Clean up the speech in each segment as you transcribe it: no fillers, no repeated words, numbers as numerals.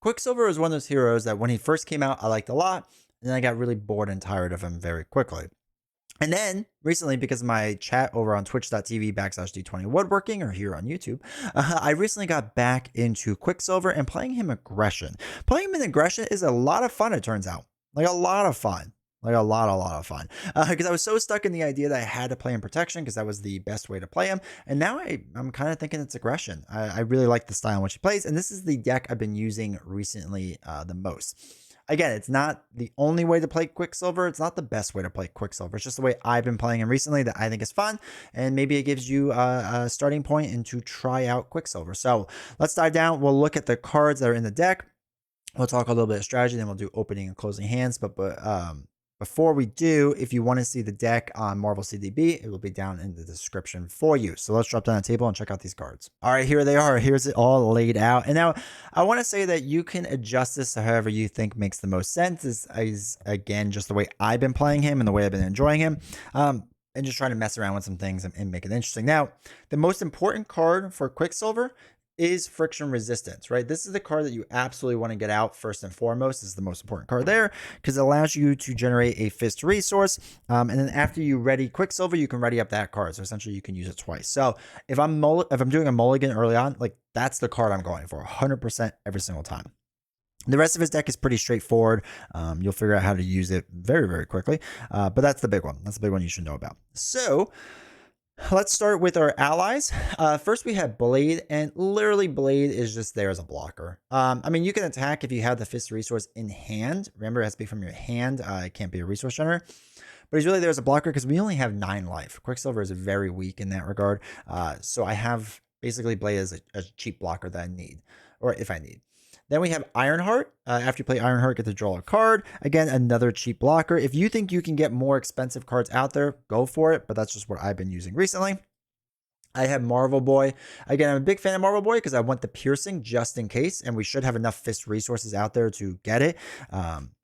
Quicksilver is one of those heroes that when he first came out, I liked a lot, and then I got really bored and tired of him very quickly. And then recently, because of my chat over on twitch.tv/D20 woodworking or here on YouTube, I recently got back into Quicksilver and playing him aggression. Playing him in aggression is a lot of fun, it turns out. Like a lot of fun. Like a lot of fun. Because I was so stuck in the idea that I had to play him protection because that was the best way to play him. And now I'm kind of thinking it's aggression. I really like the style in which he plays. And this is the deck I've been using recently the most. Again, it's not the only way to play Quicksilver. It's not the best way to play Quicksilver. It's just the way I've been playing him recently that I think is fun. And maybe it gives you a starting point and to try out Quicksilver. So let's dive down. We'll look at the cards that are in the deck. We'll talk a little bit of strategy. Then we'll do opening and closing hands. But before we do, if you want to see the deck on Marvel CDB, it will be down in the description for you. So let's drop down the table and check out these cards. All right, here they are. Here's it all laid out. And now I want to say that you can adjust this to however you think makes the most sense. This is, again, just the way I've been playing him and the way I've been enjoying him. And just trying to mess around with some things and make it interesting. Now, the most important card for Quicksilver is friction resistance, right? This is the card that you absolutely want to get out first and foremost. This is the most important card there because it allows you to generate a fist resource. And then after you ready Quicksilver, you can ready up that card. So essentially you can use it twice. So if I'm doing a mulligan early on, like that's the card I'm going for 100% every single time. The rest of his deck is pretty straightforward. You'll figure out how to use it very, very quickly. But that's the big one. That's the big one you should know about. So let's start with our allies. First, we have Blade, and literally Blade is just there as a blocker. I mean, you can attack if you have the fist resource in hand. Remember, it has to be from your hand. It can't be a resource generator. But he's really there as a blocker because we only have 9 life. Quicksilver is very weak in that regard. So I have basically Blade as a cheap blocker that I need, or if I need. Then we have Ironheart. After you play Ironheart, get to draw a card. Again, another cheap blocker. If you think you can get more expensive cards out there, go for it. But that's just what I've been using recently. I have Marvel Boy. Again, I'm a big fan of Marvel Boy because I want the piercing just in case. And we should have enough fist resources out there to get it.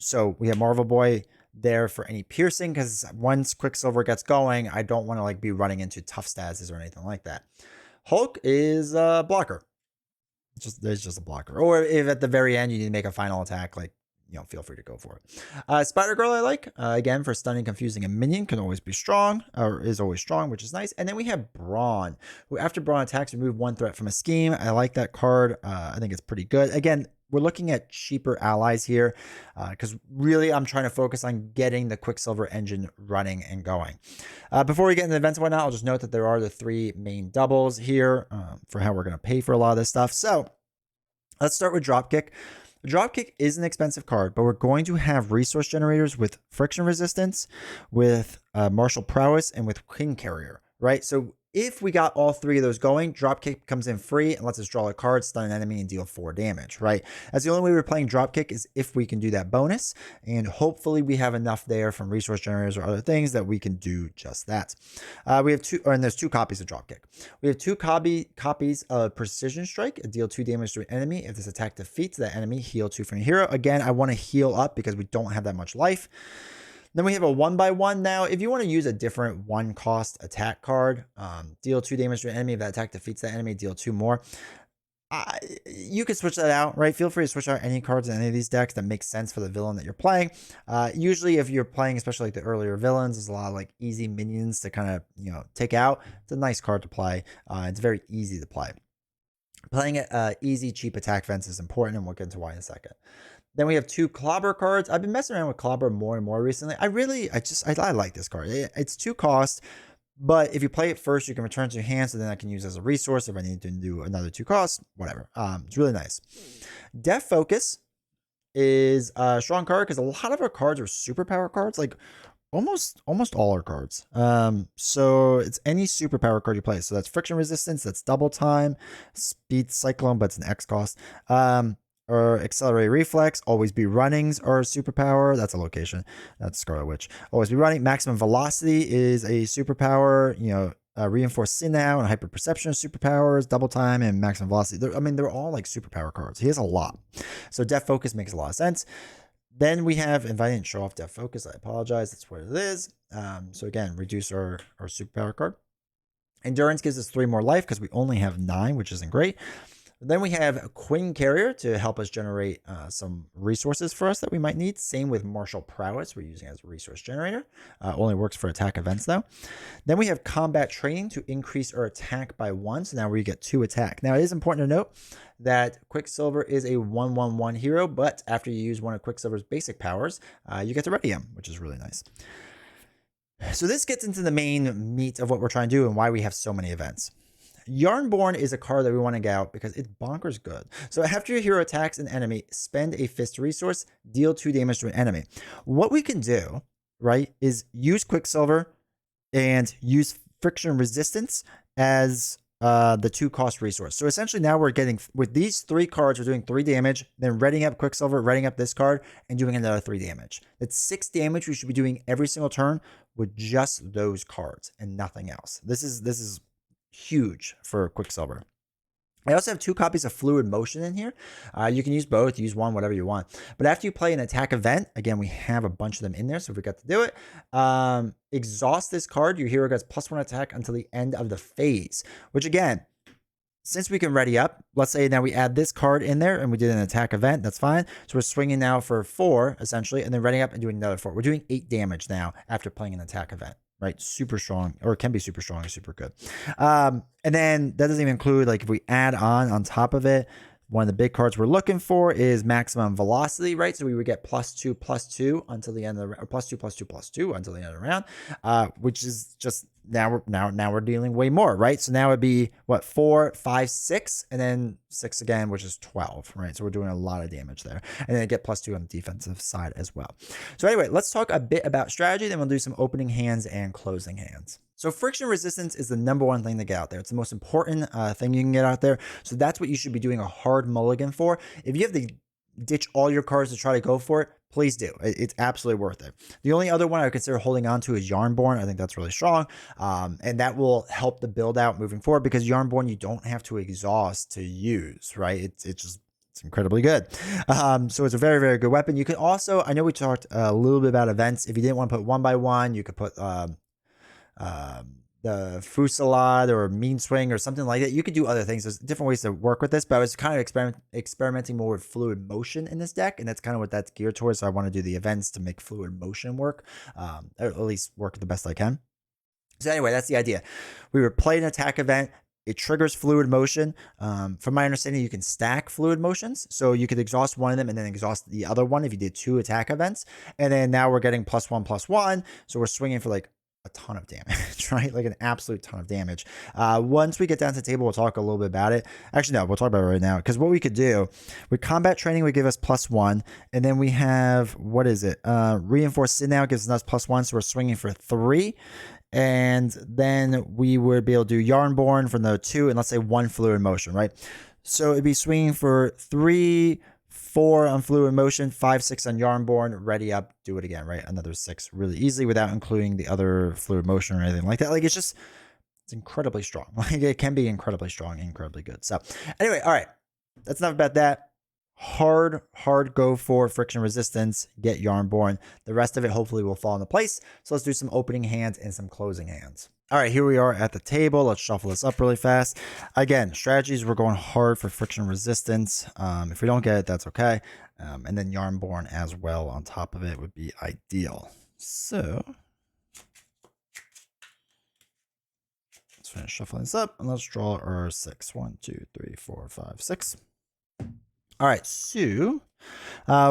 So we have Marvel Boy there for any piercing because once Quicksilver gets going, I don't want to be running into tough statuses or anything like that. Hulk is a blocker. There's just a blocker. Or if at the very end you need to make a final attack, feel free to go for it. Spider-Girl I like. Again, for stunning, confusing a minion, can always be strong, or is always strong, which is nice. And then we have Brawn, who after Brawn attacks, remove 1 threat from a scheme. I like that card. I think it's pretty good. Again, we're looking at cheaper allies here because really I'm trying to focus on getting the Quicksilver engine running and going. Before we get into the events and whatnot, I'll just note that there are the 3 main doubles here for how we're going to pay for a lot of this stuff. So let's start with Dropkick. Dropkick is an expensive card, but we're going to have resource generators with friction resistance, with martial prowess, and with King Carrier, right? So if we got all 3 of those going, Dropkick comes in free and lets us draw a card, stun an enemy, and deal 4 damage, right? That's the only way we're playing Dropkick is if we can do that bonus, and hopefully we have enough there from resource generators or other things that we can do just that. We have 2, and there's 2 copies of Dropkick. We have 2 copies of Precision Strike, deal 2 damage to an enemy. If this attack defeats that enemy, heal 2 from your hero. Again, I want to heal up because we don't have that much life. Then we have a 1x1 now. If you want to use a different 1-cost attack card, deal 2 damage to an enemy. If that attack defeats that enemy, deal 2 more. You could switch that out, right? Feel free to switch out any cards in any of these decks that make sense for the villain that you're playing. Usually if you're playing, especially the earlier villains, there's a lot of easy minions to kind of, take out. It's a nice card to play. It's very easy to play. Playing easy, cheap attack fence is important, and we'll get into why in a second. Then we have 2 Clobber cards. I've been messing around with Clobber more and more recently. I like this card. It's 2 cost, but if you play it first, you can return to your hand, so then I can use as a resource if I need to do another 2 costs, whatever. It's really nice. Death Focus is a strong card because a lot of our cards are superpower cards, almost all our cards. So it's any superpower card you play. So that's friction resistance, that's double time, speed cyclone, but it's an X cost. Or accelerate reflex, always be runnings or superpower. That's a location. That's Scarlet Witch. Always be running. Maximum velocity is a superpower. Reinforced Sinnow and hyper perception superpowers, double time and maximum velocity. They're all superpower cards. He has a lot. So Death Focus makes a lot of sense. Then we have, if I didn't show off Death Focus, I apologize. That's what it is. So again, reduce our superpower card. Endurance gives us 3 more life because we only have 9, which isn't great. Then we have a Queen Carrier to help us generate some resources for us that we might need. Same with Martial Prowess, we're using as a resource generator. Only works for attack events though. Then we have Combat Training to increase our attack by 1. So now we get 2 attack. Now it is important to note that Quicksilver is a 1/1/1 hero, but after you use one of Quicksilver's basic powers, you get to ready him, which is really nice. So this gets into the main meat of what we're trying to do and why we have so many events. Yarnborn is a card that we want to get out because it's bonkers good. So after your hero attacks an enemy, spend a fist resource, deal 2 damage to an enemy. What we can do, right, is use Quicksilver and use friction resistance as the 2 cost resource. So essentially now we're getting, with these 3 cards, we're doing 3 damage, then readying up Quicksilver, readying up this card, and doing another 3 damage. That's 6 damage we should be doing every single turn with just those cards and nothing else. This is huge for Quicksilver. I also have 2 copies of Fluid Motion in here. You can use both, use one, whatever you want. But after you play an attack event, again, we have a bunch of them in there, so we got to do it. Exhaust this card. Your hero gets +1 attack until the end of the phase, which again, since we can ready up, let's say now we add this card in there and we did an attack event, that's fine. So we're swinging now for 4, essentially, and then readying up and doing another 4. We're doing 8 damage now after playing an attack event. Right, super strong, or it can be super strong or super good. And then that doesn't even include, like, if we add on top of it, one of the big cards we're looking for is maximum velocity, right? So we would get +2/+2 until the end of the +2/+2/+2 until the end of the round, which is just now we're dealing way more, right? So now it'd be what, 4, 5, 6, and then 6 again, which is 12, right? So we're doing a lot of damage there, and then I get +2 on the defensive side as well. So anyway, let's talk a bit about strategy. Then we'll do some opening hands and closing hands. So friction resistance is the #1 thing to get out there. It's the most important thing you can get out there. So that's what you should be doing a hard mulligan for. If you have to ditch all your cards to try to go for it, please do. It's absolutely worth it. The only other one I would consider holding on to is Yarnborn. I think that's really strong. And that will help the build out moving forward because Yarnborn, you don't have to exhaust to use, right? It's incredibly good. So it's a very, very good weapon. You can also, I know we talked a little bit about events. If you didn't want to put 1/1, you could put the Fusillade or Mean Swing or something like that. You could do other things. There's different ways to work with this, but I was kind of experimenting more with Fluid Motion in this deck, and that's kind of what that's geared towards. So I want to do the events to make Fluid Motion work, or at least work the best I can. So anyway, that's the idea. We would play an attack event. It triggers Fluid Motion. From my understanding, you can stack Fluid Motions. So you could exhaust one of them and then exhaust the other one if you did 2 attack events. And then now we're getting +1/+1. So we're swinging for like a ton of damage, right? Like an absolute ton of damage. Once we get down to the table, we'll talk a little bit about it. Actually, no, we'll talk about it right now. Because what we could do with Combat Training would give us +1. And then we have, what is it? Reinforced Sin now gives us +1. So we're swinging for 3. And then we would be able to do Yarnborn from the 2 and let's say 1 Fluid Motion, right? So it'd be swinging for 3, 4 on Fluid Motion, 5, 6 on Yarnborn, ready up, do it again, right? Another 6 really easily without including the other Fluid Motion or anything like that. Like it's incredibly strong. Like it can be incredibly strong, incredibly good. So anyway, all right, that's enough about that. Hard go for friction resistance, get Yarnborn. The rest of it hopefully will fall into place. So let's do some opening hands and some closing hands. All right, here we are at the table. Let's shuffle this up really fast. Again, strategies, we're going hard for friction resistance. If we don't get it, that's okay. And then Yarnborn as well on top of it would be ideal. So let's finish shuffling this up and let's draw our 6. 1, 2, 3, 4, 5, 6. All right, so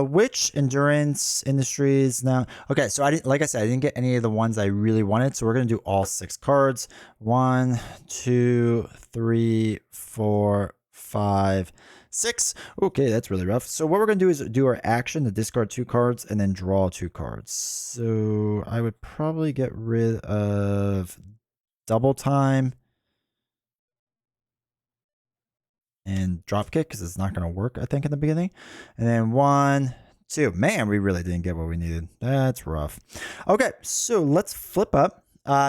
which endurance industries now? Okay, so I didn't get any of the ones I really wanted, so we're gonna do all 6 cards. 1, 2, 3, 4, 5, 6. Okay, that's really rough. So what we're gonna do is do our action to discard 2 cards and then draw 2 cards. So I would probably get rid of Double Time and Drop Kick because it's not going to work, I think, in the beginning. And then 1, 2. Man, we really didn't get what we needed. That's rough. Okay, so let's flip up.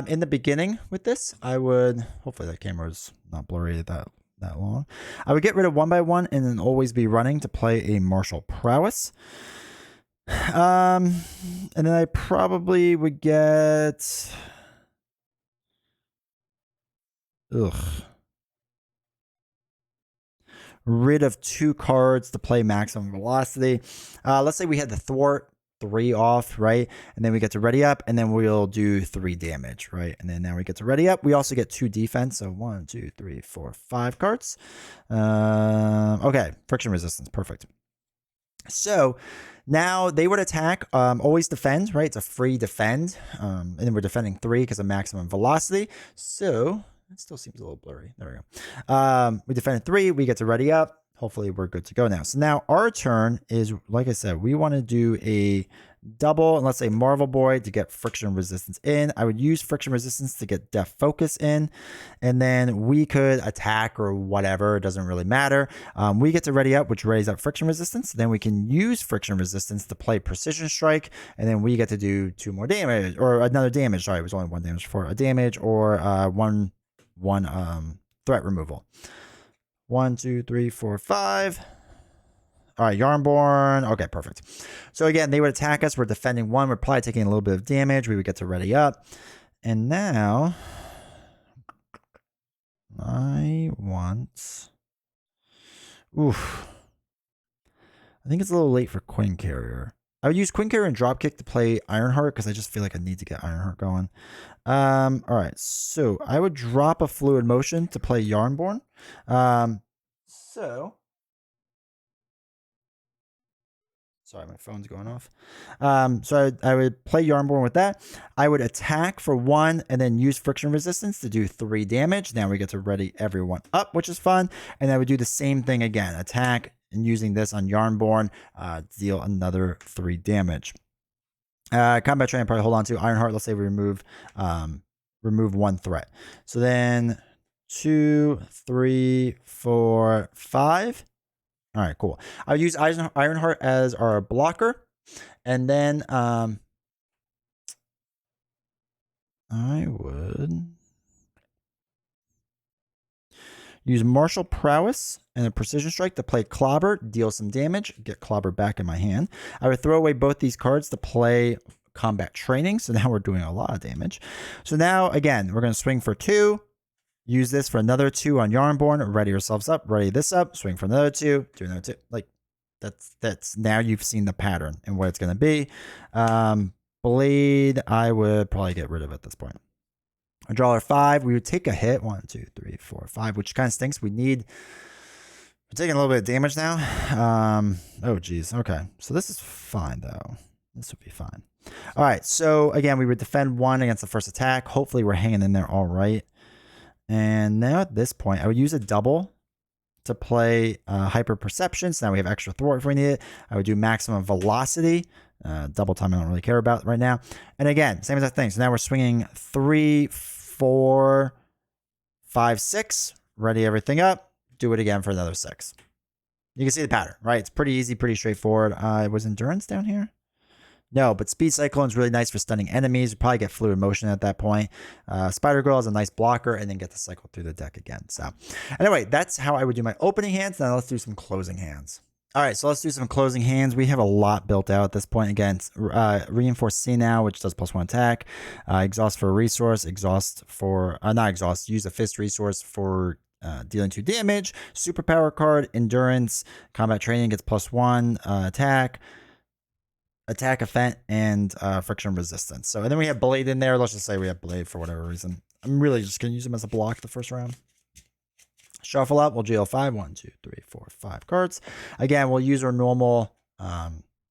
In the beginning with this, I would, hopefully that camera's not blurry that long. I would get rid of 1/1 and then always be running to play a Martial Prowess. And then I probably would get... rid of 2 cards to play maximum velocity. Let's say we had the thwart 3 off, right? And then we get to ready up, and then we'll do 3 damage, right? And then now we get to ready up. We also get 2 defense, so 1, 2, 3, 4, 5 cards. Okay, friction resistance, perfect. So now they would attack, always defend, right? It's a free defend, and then we're defending 3 because of maximum velocity. So it still seems a little blurry. There we go. We defended 3. We get to ready up. Hopefully we're good to go now. So now our turn is, like I said, we want to do a double, and let's say Marvel Boy to get friction resistance in. I would use friction resistance to get def focus in, and then we could attack or whatever. It doesn't really matter. We get to ready up, which readies up friction resistance. Then we can use friction resistance to play precision strike, and then we get to do 2 more damage, or another damage. Sorry, it was only 1 damage for a damage, or one threat removal. 1, 2, 3, 4, 5. All right, Yarnborn. Okay, perfect. So again, they would attack us. We're defending 1. We're probably taking a little bit of damage. We would get to ready up. And now I want... Oof. I think it's a little late for Queen Carrier. I would use Queen Carrier and Dropkick to play Ironheart because I just feel like I need to get Ironheart going. All right, so I would drop a Fluid Motion to play Yarnborn. Sorry, my phone's going off. So I would play Yarnborn with that. I would attack for 1 and then use friction resistance to do 3 damage. Now we get to ready everyone up, which is fun. And I would do the same thing again. Attack and using this on Yarnborn, deal another 3 damage. Combat Train, probably hold on to Ironheart. Let's say we remove 1 threat. So then 2, 3, 4, 5. All right, cool. I would use Ironheart as our blocker. And then I would use Martial Prowess and a Precision Strike to play Clobber, deal some damage, get Clobber back in my hand. I would throw away both these cards to play Combat Training. So now we're doing a lot of damage. So now, again, we're going to swing for 2. Use this for another 2 on Yarnborn. Ready yourselves up. Ready this up. Swing for another 2. Do another 2. Like, that's now you've seen the pattern and what it's going to be. Blade, I would probably get rid of at this point. A drawer 5. We would take a hit. 1, 2, 3, 4, 5, which kind of stinks. We're taking a little bit of damage now. Oh, geez. Okay. So this is fine, though. This would be fine. All right. So, again, we would defend 1 against the first attack. Hopefully, we're hanging in there all right. And now at this point, I would use a double to play Hyper Perception. So now we have extra thwart if we need it. I would do maximum velocity. Double time I don't really care about right now. And again, same exact thing. So now we're swinging 3, 4, 5, 6. Ready everything up. Do it again for another 6. You can see the pattern, right? It's pretty easy, pretty straightforward. Was Endurance down here? No, but Speed Cyclone is really nice for stunning enemies. You probably get Fluid Motion at that point. Spider Girl is a nice blocker, and then get to cycle through the deck again. So anyway, that's how I would do my opening hands. Now let's do some closing hands. All right, so let's do some closing hands. We have a lot built out at this point. Again, Reinforce C now, which does +1 attack. Exhaust for a resource. Exhaust for, not exhaust, use a fist resource for dealing 2 damage. Superpower card, Endurance. Combat Training gets +1 attack. Attack, Effect, and friction resistance. So, and then we have Blade in there. Let's just say we have Blade for whatever reason. I'm really just going to use him as a block the first round. Shuffle up. We'll GL 5. 1, 2, 3, 4, 5 cards. Again, we'll use our normal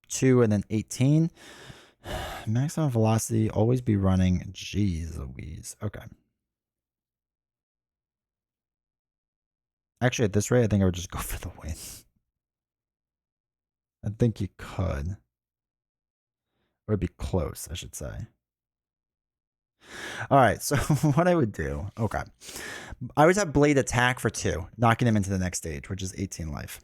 2 and then 18. Maximum velocity. Always be running. Jeez Louise. Okay. Actually, at this rate, I think I would just go for the win. I think you could. Or it'd be close, I should say. All right, so what I would do, okay. I would have Blade attack for 2, knocking him into the next stage, which is 18 life.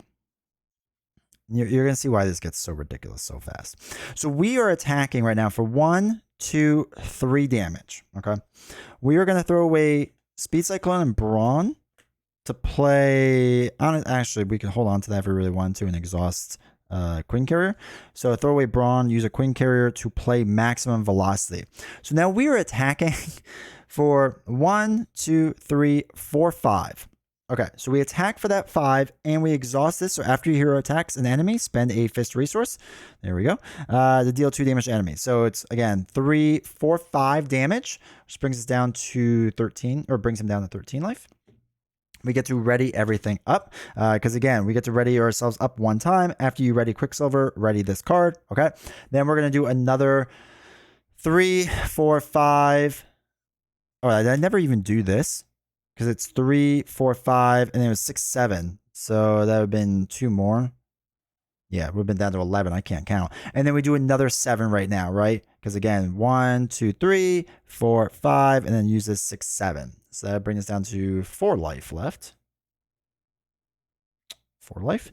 You're going to see why this gets so ridiculous so fast. So we are attacking right now for 1, 2, 3 damage, okay? We are going to throw away Speed Cyclone and Brawn to play... Actually, we can hold on to that if we really want to and exhaust... Queen Carrier. So throw away Brawn, use a Queen Carrier to play maximum velocity. So now we are attacking for 1, 2, 3, 4, 5. Okay, so we attack for that 5, and we exhaust this. So after your hero attacks an enemy, spend a fist resource. There we go. To deal 2 damage to enemy. So it's, again, 3, 4, 5 damage, which brings us down to 13, or brings him down to 13 life. We get to ready everything up, because again, we get to ready ourselves up 1 time. After you ready Quicksilver, ready this card. Okay, then we're going to do another 3, 4, 5. Oh, I never even do this, because it's 3, 4, 5, and then it was 6, 7. So that would have been 2 more. Yeah, we've been down to 11. I can't count. And then we do another 7 right now, right? Because again, 1, 2, 3, 4, 5, and then use this 6, 7. So that brings us down to 4 life left. 4 life.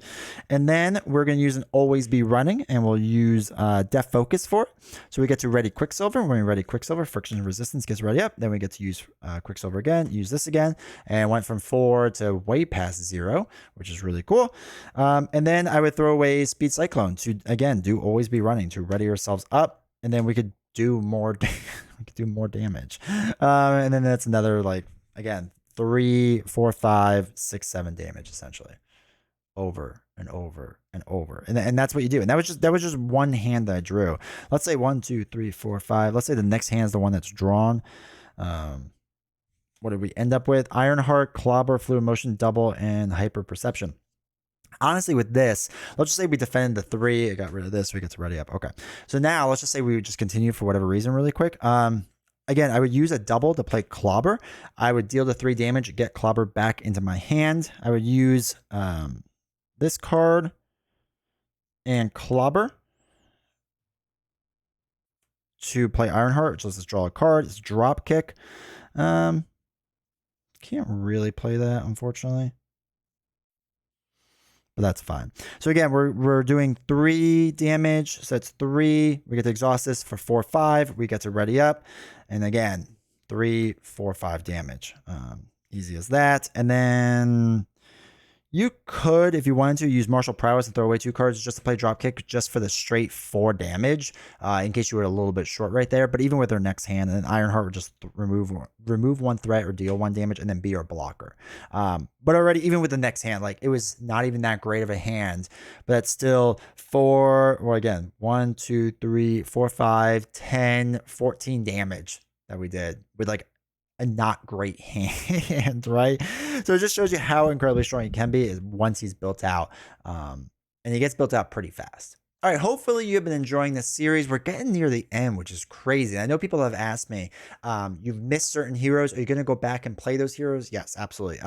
And then we're going to use an always be running, and we'll use Def Focus for it. So we get to ready Quicksilver. When we ready Quicksilver, friction and resistance gets ready up. Then we get to use Quicksilver again, use this again, and went from 4 to way past 0, which is really cool. And then I would throw away Speed Cyclone to, again, do always be running to ready ourselves up, and then we could do more, we could do more damage. And then that's another, like, again, 3, 4, 5, 6, 7 damage essentially. Over and over and over, and that's what you do. And that was just 1 hand that I drew. Let's say 1, 2, 3, 4, 5. Let's say the next hand is the one that's drawn. What did we end up with? Ironheart, Clobber, Fluid Motion, Double, and Hyper Perception. Honestly, with this, let's just say we defended the 3. I got rid of this. We get to ready up. Okay, so now let's just say we would just continue for whatever reason really quick. Again, I would use a double to play Clobber. I would deal the 3 damage, get Clobber back into my hand. I would use this card and Clobber to play Ironheart. So let's just draw a card. It's drop kick. Can't really play that, unfortunately, but that's fine. So again, we're doing 3 damage. So that's 3. We get to exhaust this for 4, 5. We get to ready up, and again, 3, 4, 5 damage. Easy as that. And then you could, if you wanted to, use Martial Prowess and throw away 2 cards just to play Dropkick, just for the straight 4 damage, in case you were a little bit short right there. But even with their next hand, and then Ironheart would just remove 1 threat or deal 1 damage, and then be our blocker. But already, even with the next hand, like, it was not even that great of a hand, but that's still 4, well, again, 1, 2, 3, 4, 5, 10, 14 damage that we did with, like, a not great hand, right? So it just shows you how incredibly strong he can be is once he's built out. And he gets built out pretty fast. All right, hopefully you have been enjoying this series. We're getting near the end, which is crazy. I know people have asked me, you've missed certain heroes. Are you going to go back and play those heroes? Yes, absolutely.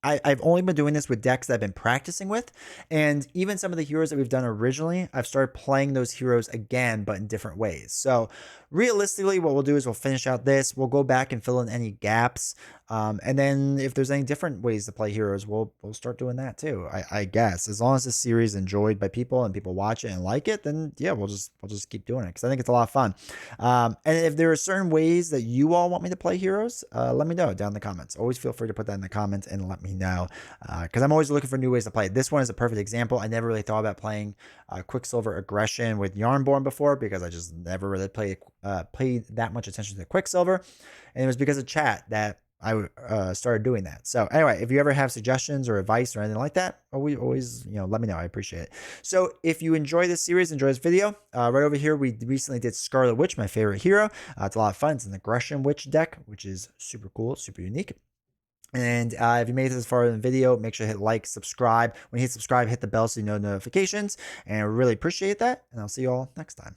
I've only been doing this with decks that I've been practicing with, and even some of the heroes that we've done originally, I've started playing those heroes again, but in different ways. So realistically, what we'll do is we'll finish out this, we'll go back and fill in any gaps, and then if there's any different ways to play heroes, we'll start doing that too. I guess as long as this series is enjoyed by people and people watch it and like it, then yeah, we'll just keep doing it because I think it's a lot of fun. And if there are certain ways that you all want me to play heroes, let me know down in the comments. Always feel free to put that in the comments and let me know, because I'm always looking for new ways to play. This one is a perfect example. I never really thought about playing Quicksilver Aggression with Yarnborn before because I just never really paid that much attention to Quicksilver, and it was because of chat that I started doing that. So anyway, if you ever have suggestions or advice or anything like that, always let me know. I appreciate it. So if you enjoy this series, enjoy this video, right over here, we recently did Scarlet Witch, my favorite hero. It's a lot of fun. It's an Aggression Witch deck, which is super cool, super unique. And if you made it this far in the video, make sure to hit like, subscribe. When you hit subscribe, hit the bell so you know notifications. And I really appreciate that. And I'll see you all next time.